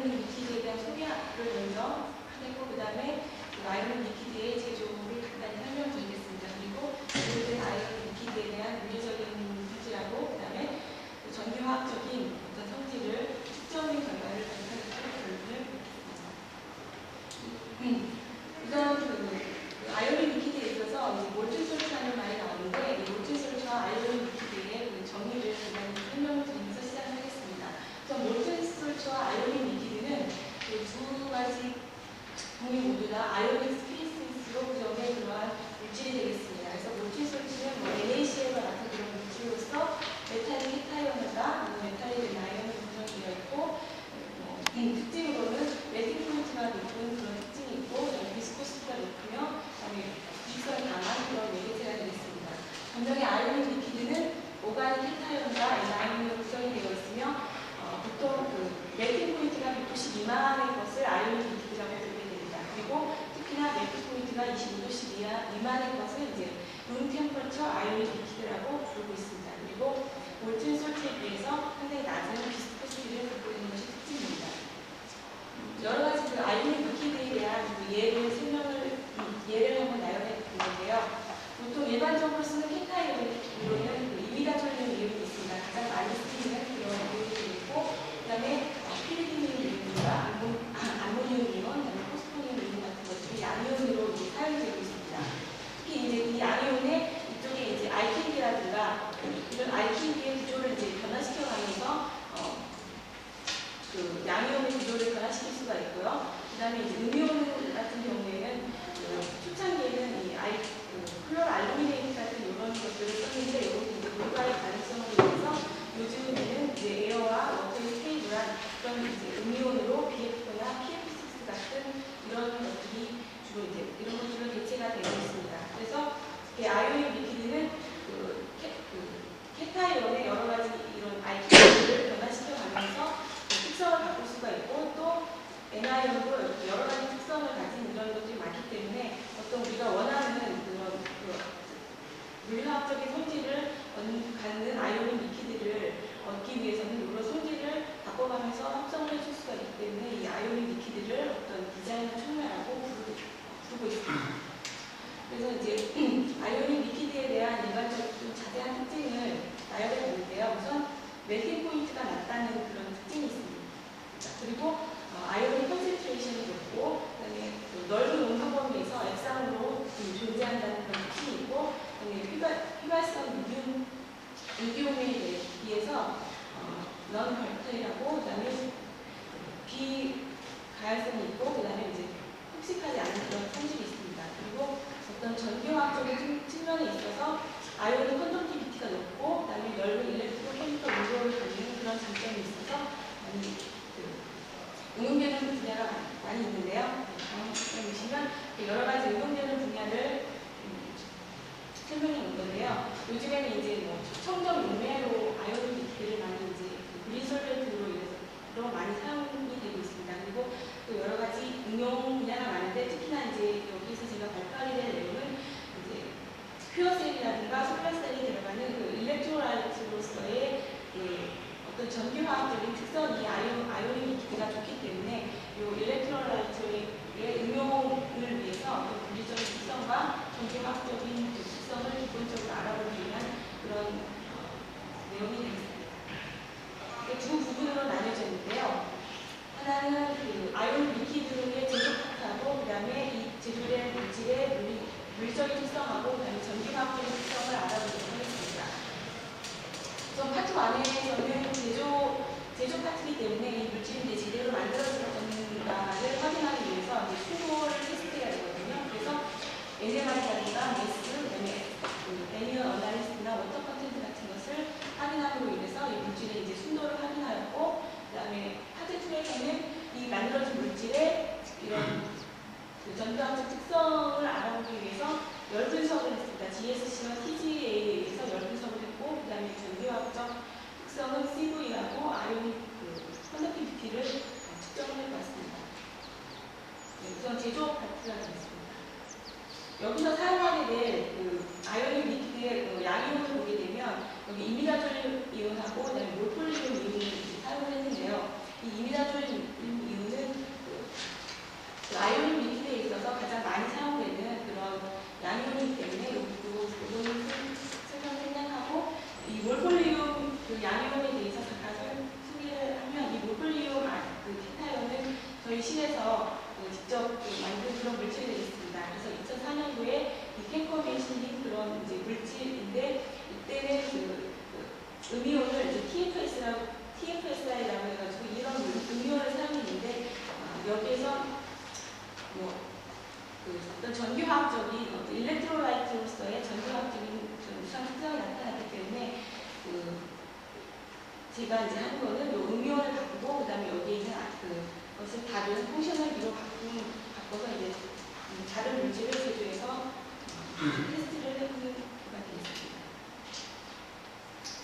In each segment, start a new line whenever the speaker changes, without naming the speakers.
아이오닉 리퀴드에 대한 소개를 먼저 하고 그 다음에 아이오닉 리퀴드의 제조를 간단히 설명드리겠습니다. 그리고 제조된 아이오닉 리퀴드에 대한 물리적인 성질하고 그 다음에 전기화학적인 어떤 성질을 측정의 결과를 발표하는 우선 아이오닉 리퀴드에 있어서 몰튼 솔트라는 말이 나오는데 이 몰튼 솔트와 아이오닉 리퀴드의 정의를 간단히 설명을 드리면서 시작하겠습니다. 우선 몰튼 솔트와 아이오닉 리퀴드는 두 가지 종류 모두 다 아이오닉 스피시스로 구성된 그러한 물질이 되겠습니다. 그래서 몰튼 솔트는 NaCl과 같은 그런 물질로서 메탈릭 케타이온과 메탈릭 아이온이 구성되어 있고 특징으로는 멜팅 포인트가 높은 그런 특징이 있고 비스코시티가 높으며 부식성이 강한 그런 매개체가 되겠습니다. 반면에 아이오닉 리퀴드는 오가닉 케타이온과 아이온으로 구성이 되어 있으며 보통 멜팅 포인트가 190 미만의 것을 아이오닉 리퀴드라고 부르게 됩니다. 그리고 특히나 멜팅 포인트가 25도씨 미만의 것을 이제 룸 템퍼처 아이오닉 리퀴드라고 부르고 있습니다. 그리고 몰튼 솔트에 비해서 상당히 낮은 비스코시티를 갖고 있는 것이 특징입니다. 여러 가지 아이오닉 리퀴드에 대한 예를 한번 나열해 보는데요. 보통 일반적으로 쓰는 케타이온으로는 이미다톨륨 이온이 있습니다. 가장 많이 쓰이는 그런 이온이 있고, 그 다음에 피리디늄 이온과 암모늄 이온, 그다음에 포스포늄 이온 같은 것들이 양이온으로 사용되고 있습니다. 특히 이제 이 양이온의 이쪽에 이제 알키리라든가 이런 알키리의 구조를 이제 변화시켜가면서 양이온의 구조를 변화시킬 수가 있고요. 그 다음에 이제 음이온 같은 경우에는 초창기에는 이 클로알루미네이트 같은 이런 것들을 썼는데 이것도 이제 물과의 가능성으로 인해서 요즘에는 이제 에어와 워터의 스테이블한 그런 이제 음이온으로 BF4나 PF6 같은 이런 것들이 주로 이제 이런 것들로 대체가 되고 있습니다. 그래서 아이오닉 리퀴드는 케타이온의 여러 가지 이런 알키리를 변화시켜가면서 특성을 바꿀 수가 있고 또 N아이온도 여러 가지 특성을 가진 이런 것들이 많기 때문에 어떤 우리가 원하는 그런 물리학적인 성질을 갖는 아이오닉 리퀴드를 얻기 위해서는 이런 성질을 바꿔가면서 합성을 해줄 수가 있기 때문에 이 아이오닉 리퀴드를 어떤 디자인을 총괄하고 부르고 있습니다. 그래서 이제 아이오닉 리퀴드에 대한 일반적인 좀 자세한 특징을 나열해 보는데요. 우선 멜팅 포인트가 낮다는 그런 특징이 있습니다. 그리고 아이오닉 컨센트레이션이 높고 그다음에 넓은 온도 범위에서 액상으로 존재한다는 그런 특징이 있고 그다음에 휘발성 유기온에 비해서 넌 벌타일하고 그다음에 비가열성이 있고 그다음에 이제 톡식하지 않은 그런 성질이 있습니다. 그리고 어떤 전기화학적인 측면에 있어서 아이오닉 컨덕티비티가 높고 그다음에 넓은 일렉트로케미컬 운동을 갖는 그런 장점이 있어서 응용되는 분야가 많이 있는데요. 다음 장면 보시면 여러 가지 응용되는 분야를 설명해 놓은 건데요. 요즘에는 이제 청정 용매로 아이오닉 리퀴드를 많이 이제 그린솔벤트로 인해서 많이 사용이 되고 있습니다. 그리고 또 여러 가지 응용 분야가 많은데 특히나 이제 여기서 제가 발표하게 될 내용은 이제 퓨어셀이라든가 솔라셀이 들어가는 일렉트로라이트로서의 어떤 전기화학적인 특성이 아이오닉 리퀴드가 좋기 때문에 이 일렉트로라이트의 응용을 위해서 물리적인 특성과 전기화학적인 특성을 기본적으로 알아보기 위한 그런 내용이 되겠습니다. 두 부분으로 나뉘어져 있는데요. 하나는 아이오닉 리퀴드의 제조 파트하고 그 다음에 이 제조된 물질의 물리적인 특성하고 그 다음에 전기화학적인 특성을 알아보도록 하겠습니다. 우선 파트 1에서는 제조 파트이기 때문에 이 물질이 이제 제대로 만들어졌는가를 확인하기 위해서 이제 수도를 테스트해야 되거든요. 그래서 NMR이라든가 메스, 그다음에 매뉴얼 어나리시스나 워터 컨텐트 같은 것을 확인함으로 인해서 이 물질의 이제 순도를 확인하였고, 그다음에 파트 2에서는 이 만들어진 물질의 이런 전기화학적 특성을 알아보기 위해서 열 분석을 했습니다. GSC와 TGA에 의해서 열 분석을 했고, 그 다음에 전기화학적 특성은 CV하고 아이오닉 컨덕티비티를 측정을 해봤습니다. 우선 제조 파트가 되겠습니다. 여기서 사용하게 될 아이오닉 리퀴드의 양이온을 보게 되면 여기 이미다톨륨 이온하고 그다음에 몰폴륨 이온을 사용을 했는데요. 이 이미다톨륨 전기화학적인 어떤 일렉트로라이트로서의 전기화학적인 이상 특성이 나타났기 때문에 제가 이제 한 거는 요 음이온을 바꾸고 그다음에 여기에 있는 그것을 다른 펑셔널 B로 바꿔서 이제 다른 물질을 제조해서 테스트를 해보는 거가 되겠습니다.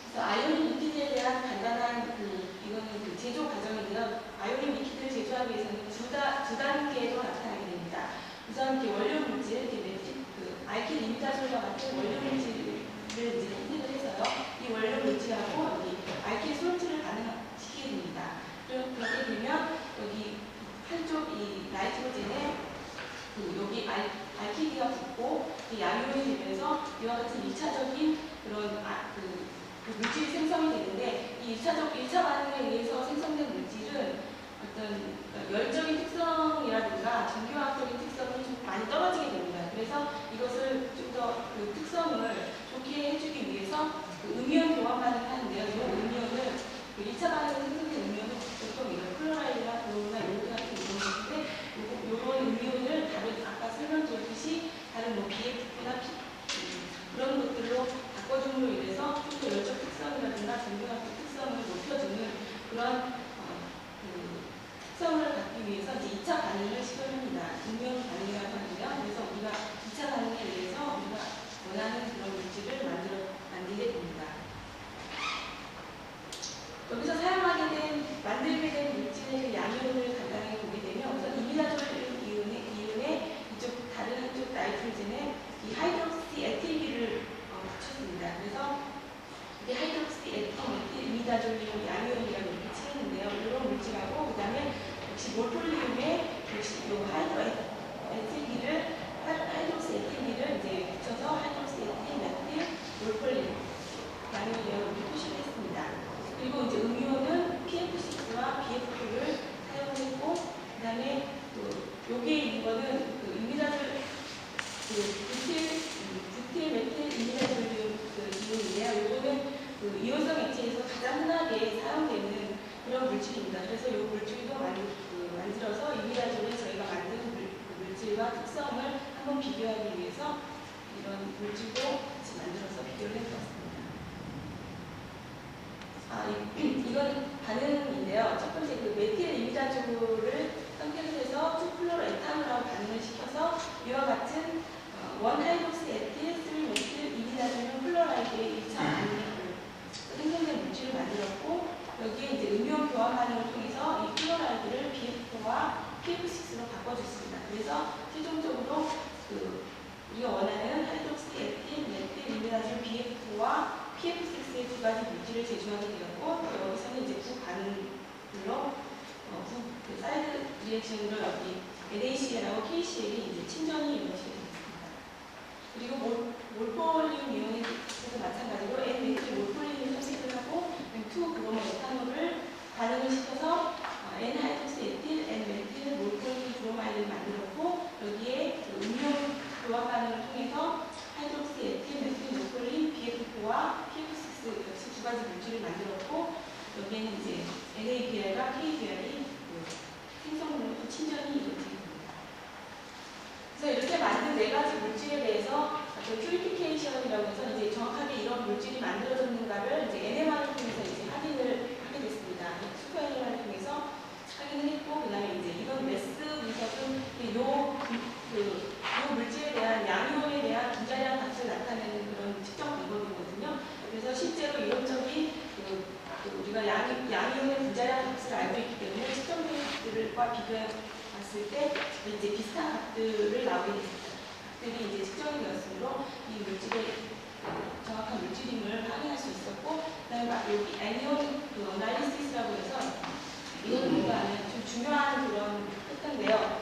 그래서 아이오닉 리퀴드에 대한 간단한 이거는 제조 과정인데요. 아이오닉 리퀴드를 제조하기 위해서는 두 단계로 나타나게 됩니다. 우선 이렇게 원료 물질, 알킬 이미다졸과 같은 원료 물질을 이제 선택을 해서요. 이 원료 물질하고 여기 알킬 솔트를 반응시키게 됩니다. 그렇게 되면 여기 한쪽 이 나이트로젠에 여기 알키리가 붙고 양이온이 되면서 이와 같은 2차적인 그런 물질이 생성이 되는데 이 1차 반응에 의해서 생성된 물질은 어떤 열적인 특성이라든가 전기화학적인 특성이 좀 많이 떨어지게 됩니다. 그래서 이것을 좀 더 그 특성을 좋게 해주기 위해서 음이온 교환 반응을 하는데요. 이 음이온을 1차 반응에 생성된 음이온은 보통 이런 클로라이드나 브로모나 이런 같은 음이온인데 이런 음이온을 다른 아까 설명드렸듯이 다른 뭐 BF나 그런 것들로 바꿔줌으로 인해서 좀 더 열적 특성이라든가 전기화학적 특성을 높여주는 그런 특성을 갖기 위해서 이제 2차 반응을 시도합니다. 음이온 반응이라고 하는데요. 그래서 우리가 2차 반응에 의해서 우리가 원하는 그런 물질을 만들게 됩니다. 여기서 만들게 된 물질의 양이온을 간단하게 보게 되면 우선 이미다졸 이온에 다른 한쪽 나이트로젠에 이 하이드록시 에틸기를 붙였습니다. 그래서 이게 하이드록시 에틸 이미다졸 양이온이라고 이렇게 칭했는데요. 이런 물질하고 그 다음에 역시 몰폴리움에 역시 이 하이드록시 에틸기를 이제 붙여서 하이드록시 에틸 메틸 몰폴리움 양이온이라고 이렇게 표시를 했습니다. 그리고 이제 음이온은 PF6와 BF2를 사용했고, 그 다음에 여기에 있는 거는 이미다졸 부틸 메틸 이미다졸륨 이온인데요. 이거는 이온성 액체에서 가장 흔하게 사용되는 그런 물질입니다. 그래서 이 물질도 만들어서 이미다졸에 저희가 만든 물질과 특성을 한번 비교하기 위해서 이런 물질도 같이 만들어서 비교를 해보았습니다. 이건 반응인데요. 첫 번째 메틸 이미다졸을 선택을 해서 2플로로에탄올하고 반응을 시켜서 이와 같은 1하이드록시 에틸 3메틸 이미다졸륨 클로라이드의 1차 반응을 생성된 물질을 만들었고 여기에 이제 음이온 교환 반응을 통해서 이 클로라이드를 BF4와 PF6로 바꿔줬습니다. 그래서 최종적으로 우리가 원하는 하이드록시 에틸 메틸 이미다졸 BF4와 PF6의 두 가지 물질을 제조하게 되었고 여기서는 이제 두 반응으로 사이드 리액션으로 여기 NaCl하고 KCl이 이제 침전이 이루어지게 됐습니다. 그리고 몰폴리움 이온에서 마찬가지로 N-메틸 몰폴리움을 선택을 하고 2브로모 에탄올을 반응을 시켜서 N-하이드록시 에틸, N-메틸 몰폴리움 브로마이드를 만들었고 여기에 음이온 교환 반응을 통해서 하이드록시 에틸, 메틸 몰폴린, BF4와 PF6 역시 두 가지 물질을 만들었고 여기에는 이제 NaBr과 KBr이 생성으로 침전이 이루어지게 됩니다. 그래서 이렇게 만든 네 가지 물질에 대해서 퓨리피케이션이라고 해서 이제 정확하게 이런 물질이 만들어졌는가를 이제 NMR을 통해서 이제 확인을 하게 됐습니다. 슈퍼 NMR을 통해서 확인을 했고 그다음에 이제 이런 매스 분석은 요 물질에 대한 양이온에 대한 분자량 값을 나타내는 그런 측정 방법이거든요. 그래서 실제로 이론적인 우리가 양이온의 분자량 값을 알고 있기 때문에 측정 값들과 비교해 봤을 때 이제 비슷한 값들을 나오게 됐습니다. 값들이 이제 측정이 되었으므로 이 물질의 정확한 물질임을 확인할 수 있었고, 그다음에 여기 애니온 어나리시스라고 해서 이건 공부하는 좀 중요한 그런 특징인데요.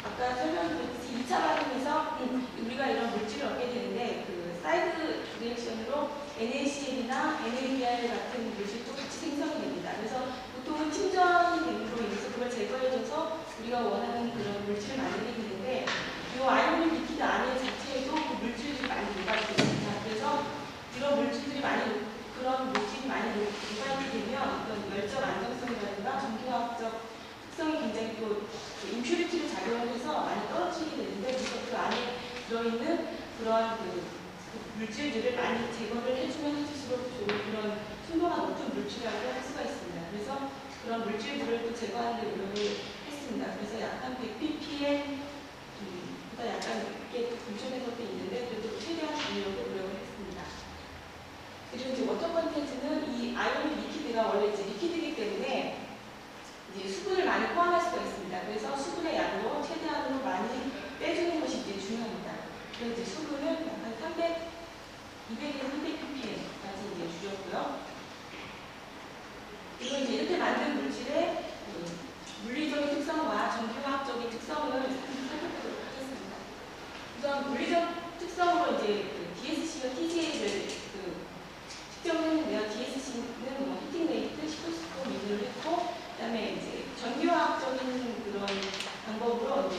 아까 설명드렸듯이 2차 반응에서 우리가 이런 물질을 얻게 되는데 사이드 리액션으로 NaCl이나 NaBr 같은 물질도 같이 생성이 됩니다. 그래서 보통은 침전이 됨으로 인해서 그걸 제거해줘서 우리가 원하는 그런 물질을 만들게 되는데 이 아이오닉 리퀴드 안에 자체에도 그 물질들이 많이 녹아있게 됩니다. 그래서 그런 물질들이 많이 녹아있게 되면 어떤 열적 안정성이라든가 전기화학적 특성이 굉장히 또 임퓨리티로 작용을 해서 많이 떨어지게 되는데 그래서 그 안에 들어있는 그런 물질들을 많이 제거를 해주면 해줄수록 좋은 그런 순도가 높은 물질이라고 할 수가 있습니다. 그래서 그런 물질들을 또 제거하는 데 노력을 했습니다. 그래서 약간 100ppm 보다 약간 높게 분출된 것도 있는데 그래도 최대한 줄이려고 노력을 했습니다. 그리고 이제 워터 컨텐츠는 이 아이오닉 리퀴드가 원래 이제 리퀴드이기 때문에 이제 수분을 많이 포함할 수가 있습니다. 그래서 수분의 양도 최대한으로 많이 빼주는 것이 이제 중요합니다. 그래서 이제 수분을 약간 200에서 300ppm까지 이제 줄였고요. 그리고 이제 이렇게 만든 물질의 물리적인 특성과 전기화학적인 특성을 살펴보도록 하겠습니다. 우선 물리적 특성으로 이제 DSC와 TGA를 측정을 했는데요. DSC는 뭐 히팅 레이트 10% 미들을 했고, 그다음에 이제 전기화학적인 그런 방법으로 이제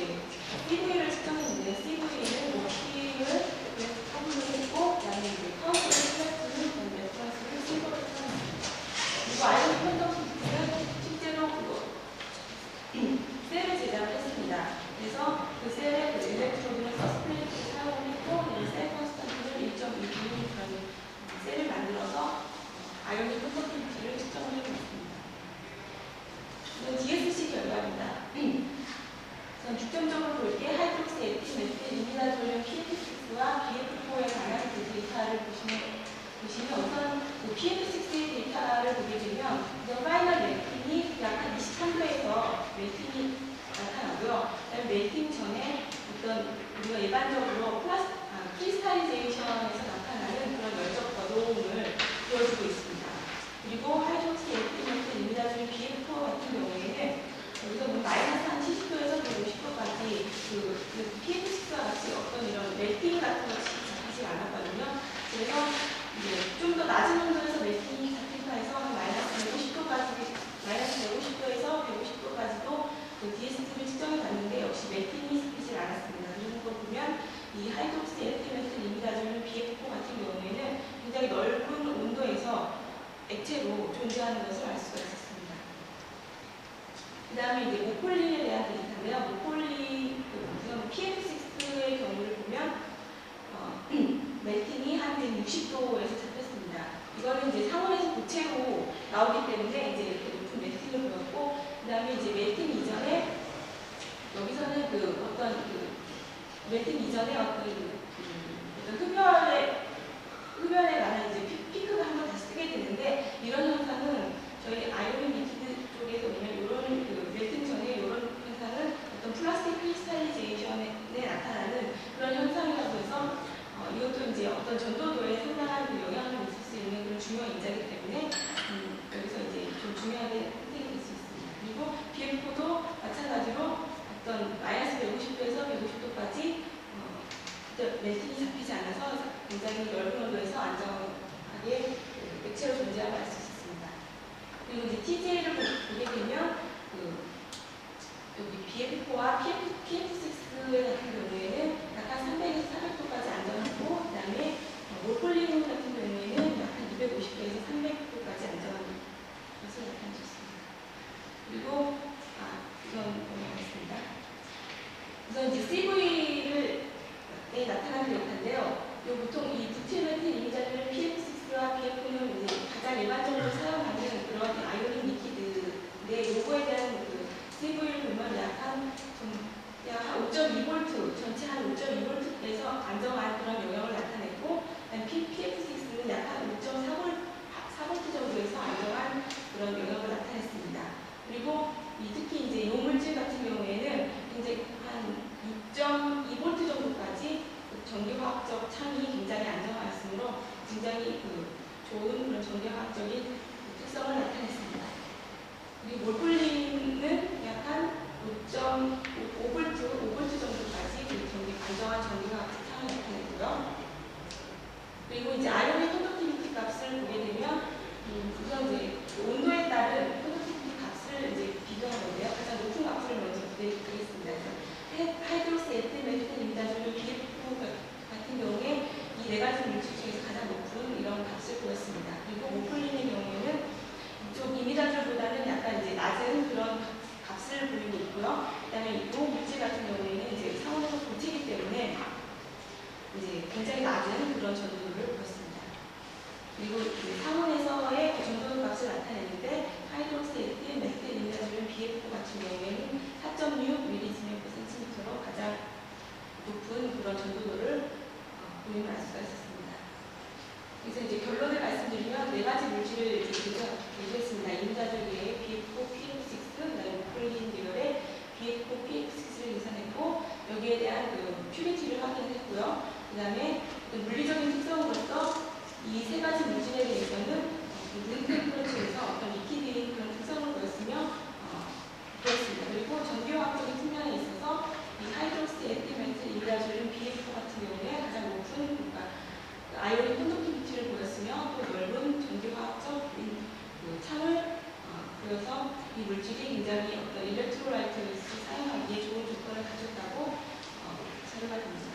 CV를 측정했는데 CV는 뭐 P를 확인을 했고, 그다음에 이제 카운트를 플러스는 레퍼런스를 실버를 사용했습니다. 그리고 아이오닉 컨덕티비티는 실제로 셀을 제작을 했습니다. 그래서 그 셀에 그 일렉트로드를 서스플레이트를 사용을 했고, 셀 컨스턴트를 1.2 그런 셀을 만들어서 아이오닉 컨덕티비티를 측정을 해봤습니다. 이건 DSC 결과입니다. 우선 중점적으로 볼 때 하이드록시 에틸 메틸 이미다졸륨 PF6와 BF4에 관한 그 데이터를 보시면 우선 그 PF6의 데이터를 보게 되면 우선 파이널 멜팅이 약 한 23도에서 멜팅이 나타나고요. 그다음에 멜팅 전에 어떤 우리가 일반적으로 크리스탈리제이션에서 나타나는 그런 열적 거동을 보여주고 있습니다. 그리고 하이드록시 에틸 메틸 이미다졸륨 BF4 같은 경우에는 여기서 뭐 마이너스 한 70도에서 150도까지 그 PF6와 같이 어떤 이런 멜팅 같은 것이 잡히지 않았거든요. 그래서 이제 좀 더 낮은 온도에서 멜팅이 잡힌다 해서 마이너스 150도까지, 마이너스 150도에서 150도까지도 그 DST를 측정해 봤는데 역시 멜팅이 잡히지 않았습니다. 이런 거 보면 이 하이드록시 에틸 메틸 이미다졸륨 BF4 같은 경우에는 굉장히 넓은 온도에서 액체로 존재하는 것을 알 수가 있었습니다. 그 다음에 이제 모폴린에 대한 데이터인데요. 모폴린, 우선 PF6의 경우를 보면 멜팅이 한 60도에서 잡혔습니다. 이거는 이제 상온에서 고체로 나오기 때문에 이제 이렇게 높은 멜팅을 보였고, 그 다음에 이제 멜팅 이전에 여기서는 멜팅 이전에 어떤 흡연에 관한 이제 피크가 한번 다시 뜨게 되는데, 이런 현상은 저희 아이오닉 리퀴드 쪽에서 보면 이런 멜팅 전에 이런 현상은 어떤 플라스틱 크리스탈리제이션에 나타나는 그런 현상이라고 해서 이것도 이제 어떤 전도도에 상당한 영향을 미칠 수 있는 그런 중요한 인자이기 때문에 여기서 이제 좀 중요하게 선택이 될 수 있습니다. 그리고 BF4도 마찬가지로 어떤 마이너스 150도에서 150도까지 멜팅이 잡히지 않아서 굉장히 넓은 온도에서 안정하게 액체로 존재함을 알 수 있습니다. 그리고 이제 TGA를 보게 되면 여기 BF4와 PF6 같은 경우에는 약 한 300에서 400도까지 안정하고, 그 다음에 모폴린 같은 경우에는 약 한 250도에서 300도까지 안정한 것을 나타내셨습니다. 그리고 이건 넘어가겠습니다. 우선 이제 CV에 나타나는 데이터인데요. 보통 이 부틸 메틸 이미다졸륨 PF6와 BF4는 이제 가장 일반적으로 사용하는 그런 아이오닉 리퀴드인데, 요거에 대한 CV를 보면 약 5.2V, 전체 한 5.2V에서 안정한 그런 영역을 나타냈고, PF6는 약 한 5.4V 정도에서 안정한 그런 영역을 나타냈습니다. 이 물질이 굉장히 어떤 일렉트로라이트를 사용하기에 좋은 조건을 가졌다고 자료가 됩니다.